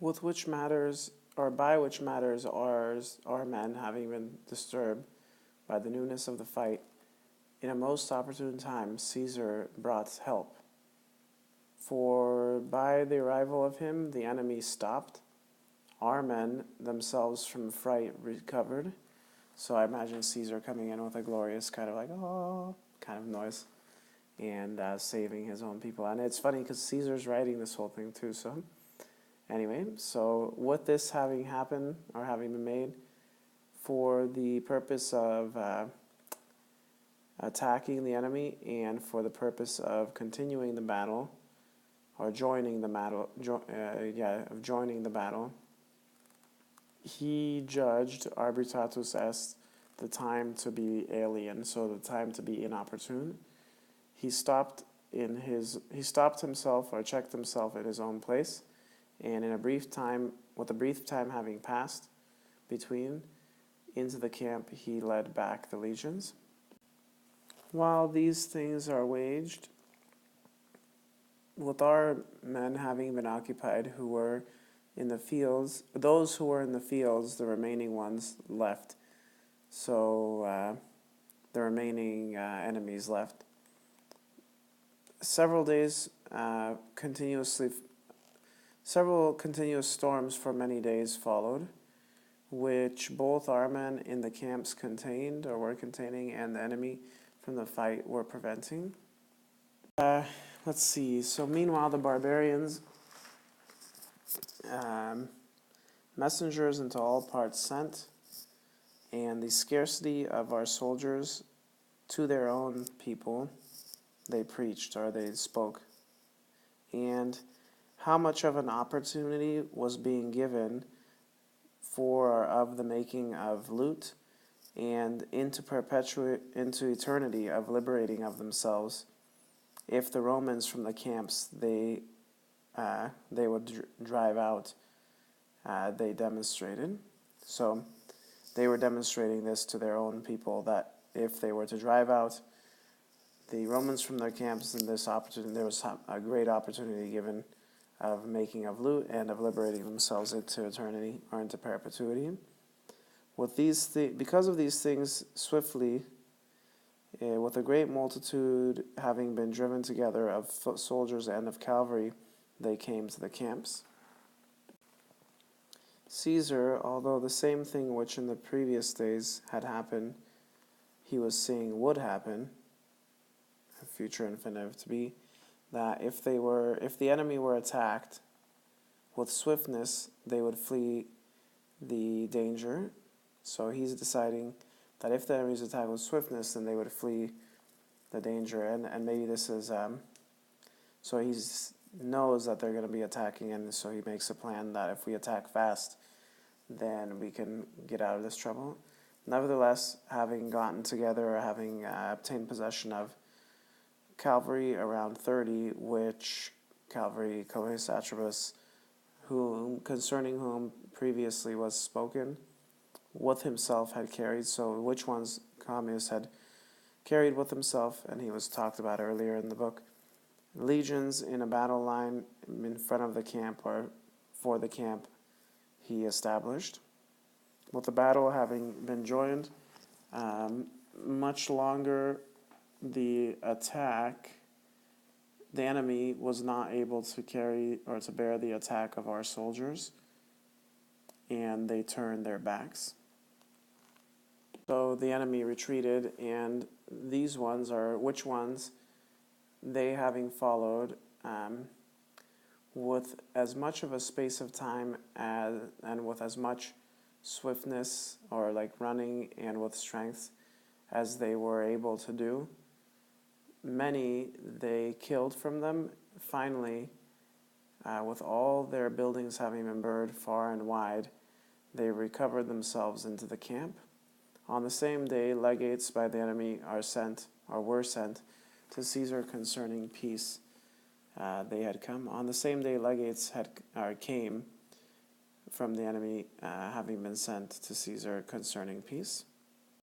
with which matters, or by which matters our men, having been disturbed by the newness of the fight, in a most opportune time Caesar brought help. For by the arrival of him the enemy stopped, our men themselves from fright recovered. So I imagine Caesar coming in with a glorious kind of like, oh, kind of noise, and saving his own people. And it's funny because Caesar's writing this whole thing too. So anyway, so with this having happened, or having been made, for the purpose of attacking the enemy and for the purpose of continuing the battle, or joining the battle, joining the battle, he judged arbitratus est the time to be alien, so the time to be inopportune. He stopped himself, or checked himself at his own place, and in a brief time, with a brief time having passed between, into the camp he led back the legions. While these things are waged, with our men having been occupied who were in the fields, those who were in the fields, the remaining ones left. So the remaining enemies left. Several continuous storms for many days followed, which both our men in the camps contained, or were containing, and the enemy from the fight were preventing. Let's see. So meanwhile, the barbarians, messengers into all parts sent, and the scarcity of our soldiers to their own people, they preached, or they spoke. And how much of an opportunity was being given for of the making of loot, and into eternity of liberating of themselves, if the Romans from the camps they would drive out, they demonstrated. So they were demonstrating this to their own people, that if they were to drive out the Romans from their camps, then there was a great opportunity given of making of loot and of liberating themselves into eternity, or into perpetuity. With because of these things, swiftly, with a great multitude having been driven together of foot soldiers and of cavalry, they came to the camps. Caesar, although the same thing which in the previous days had happened, he was seeing would happen, future infinitive to be, that if the enemy were attacked with swiftness, they would flee the danger. So he's deciding that if the enemy's attacked with swiftness, then they would flee the danger. And maybe this is, so he knows that they're going to be attacking, and so he makes a plan that if we attack fast, then we can get out of this trouble. Nevertheless, having gotten together, or having obtained possession of cavalry around 30, which cavalry coes atribus, concerning whom previously was spoken, with himself had carried, so which ones Commius had carried with himself, and he was talked about earlier in the book. Legions in a battle line in front of the camp, or for the camp, he established. With the battle having been joined, much longer the enemy was not able to carry or to bear the attack of our soldiers, and they turned their backs. So the enemy retreated, and these ones are which ones, they having followed with as much of a space of time and with as much swiftness, or like running, and with strength as they were able to do. Many they killed from them. Finally, with all their buildings having been burned far and wide, they recovered themselves into the camp. On the same day, legates by the enemy were sent to Caesar concerning peace. They had come. On the same day, legates came from the enemy, having been sent to Caesar concerning peace.